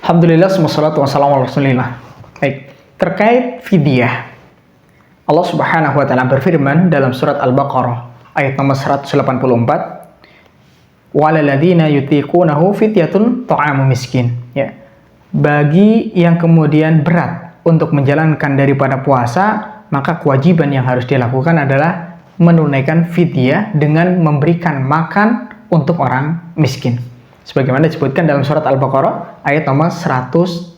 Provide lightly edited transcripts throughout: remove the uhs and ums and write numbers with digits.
Alhamdulillah, wassalatu wassalamu ala rasulillah. Baik, terkait fidyah, Allah Subhanahu wa taala berfirman dalam surat Al-Baqarah ayat nomor 184, "Walalladzina yutiqunahu fidyatun ta'amu miskin." Ya. Bagi yang kemudian berat untuk menjalankan daripada puasa, maka kewajiban yang harus dilakukan adalah menunaikan fidyah dengan memberikan makan untuk orang miskin. Sebagaimana disebutkan dalam surat Al-Baqarah ayat nomor 184.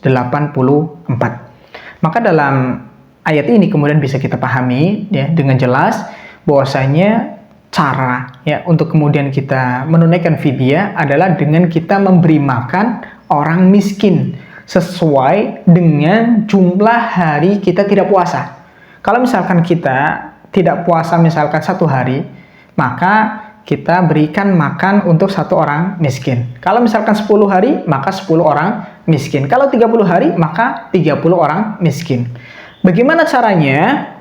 Maka dalam ayat ini kemudian bisa kita pahami ya dengan jelas bahwasanya cara ya untuk kemudian kita menunaikan fidyah adalah dengan kita memberi makan orang miskin sesuai dengan jumlah hari kita tidak puasa. Kalau misalkan kita tidak puasa misalkan 1 hari, maka kita berikan makan untuk 1 orang miskin. Kalau misalkan 10 hari, maka 10 orang miskin. Kalau 30 hari, maka 30 orang miskin. Bagaimana caranya?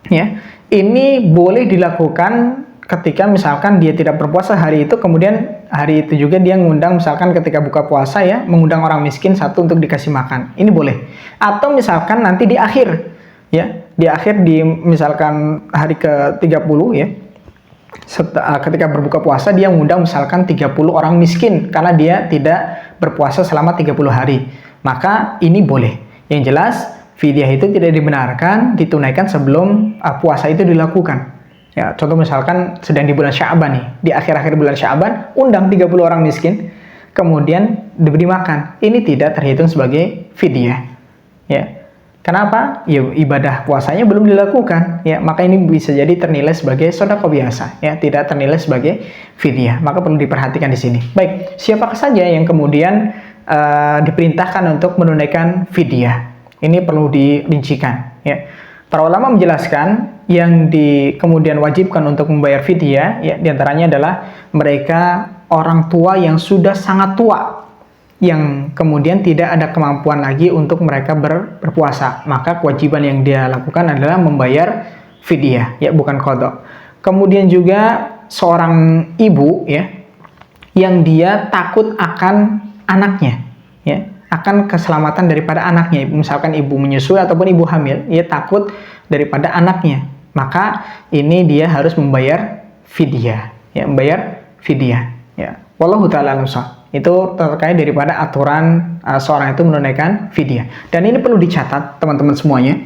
Ya, ini boleh dilakukan ketika misalkan dia tidak berpuasa hari itu, kemudian hari itu juga dia mengundang, misalkan ketika buka puasa ya, mengundang orang miskin 1 untuk dikasih makan. Ini boleh. Atau misalkan nanti di akhir, ya, di akhir di misalkan hari ke-30 ya, ketika berbuka puasa dia mengundang misalkan 30 orang miskin karena dia tidak berpuasa selama 30 hari. Maka ini boleh. Yang jelas fidyah itu tidak dibenarkan ditunaikan sebelum puasa itu dilakukan. Ya, contoh misalkan sedang di bulan Sya'ban nih, di akhir-akhir bulan Sya'ban undang 30 orang miskin, kemudian diberi makan. Ini tidak terhitung sebagai fidyah. Ya. Kenapa? Ya, ibadah puasanya belum dilakukan. Ya, maka ini bisa jadi ternilai sebagai sedekah biasa, ya, tidak ternilai sebagai fidyah. Maka perlu diperhatikan di sini. Baik, siapakah saja yang kemudian diperintahkan untuk menunaikan fidyah? Ini perlu dirincikan, ya. Para ulama menjelaskan yang kemudian wajibkan untuk membayar fidyah, ya, diantaranya adalah mereka orang tua yang sudah sangat tua, yang kemudian tidak ada kemampuan lagi untuk mereka berpuasa. Maka kewajiban yang dia lakukan adalah membayar fidyah, ya, bukan qadha. Kemudian juga seorang ibu, ya, yang dia takut akan anaknya, ya, akan keselamatan daripada anaknya. Misalkan ibu menyusui ataupun ibu hamil, ia takut daripada anaknya, maka ini dia harus membayar fidyah, ya, membayar fidyah, ya. Wallahu ta'ala a'lam. Itu terkait daripada aturan seorang itu menunaikan fidyah. Dan ini perlu dicatat teman-teman semuanya,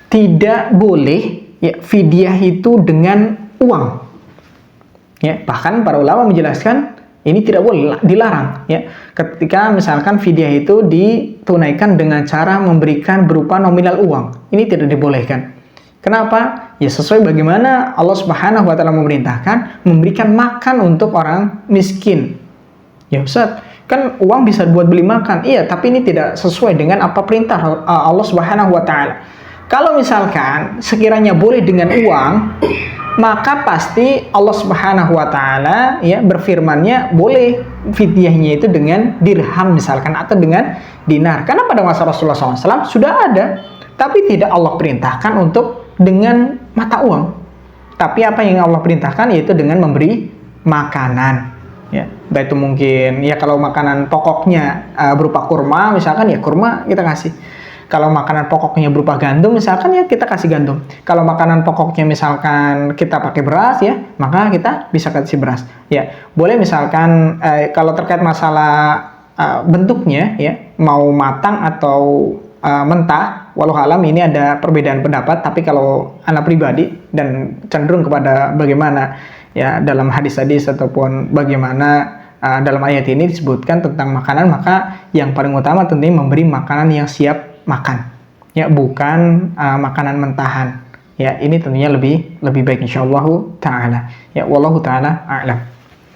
tidak boleh ya fidyah itu dengan uang, ya. Bahkan para ulama menjelaskan ini tidak boleh, dilarang, ya. Ketika misalkan fidyah itu ditunaikan dengan cara memberikan berupa nominal uang, ini tidak dibolehkan. Kenapa? Ya sesuai bagaimana Allah Subhanahu wa taala memerintahkan memberikan makan untuk orang miskin. Ya Ustaz, kan uang bisa buat beli makan. Iya, tapi ini tidak sesuai dengan apa perintah Allah Subhanahu wa taala. Kalau misalkan sekiranya boleh dengan uang, maka pasti Allah Subhanahu wa taala ya berfirman-Nya boleh fidyahnya itu dengan dirham misalkan atau dengan dinar. Karena pada masa Rasulullah SAW sudah ada, tapi tidak Allah perintahkan untuk dengan mata uang. Tapi apa yang Allah perintahkan yaitu dengan memberi makanan. Ya, baik itu mungkin ya kalau makanan pokoknya berupa kurma misalkan ya kurma kita kasih. Kalau makanan pokoknya berupa gandum misalkan ya kita kasih gandum. Kalau makanan pokoknya misalkan kita pakai beras ya, maka kita bisa kasih beras. Ya, boleh misalkan kalau terkait masalah bentuknya ya, mau matang atau mentah, walau alam ini ada perbedaan pendapat, tapi kalau anak pribadi dan cenderung kepada bagaimana ya dalam hadis-hadis ataupun bagaimana dalam ayat ini disebutkan tentang makanan, maka yang paling utama tentunya memberi makanan yang siap makan, ya, bukan makanan mentahan. Ya, ini tentunya lebih baik insyaallah taala. Ya, wallahu taala a'lam.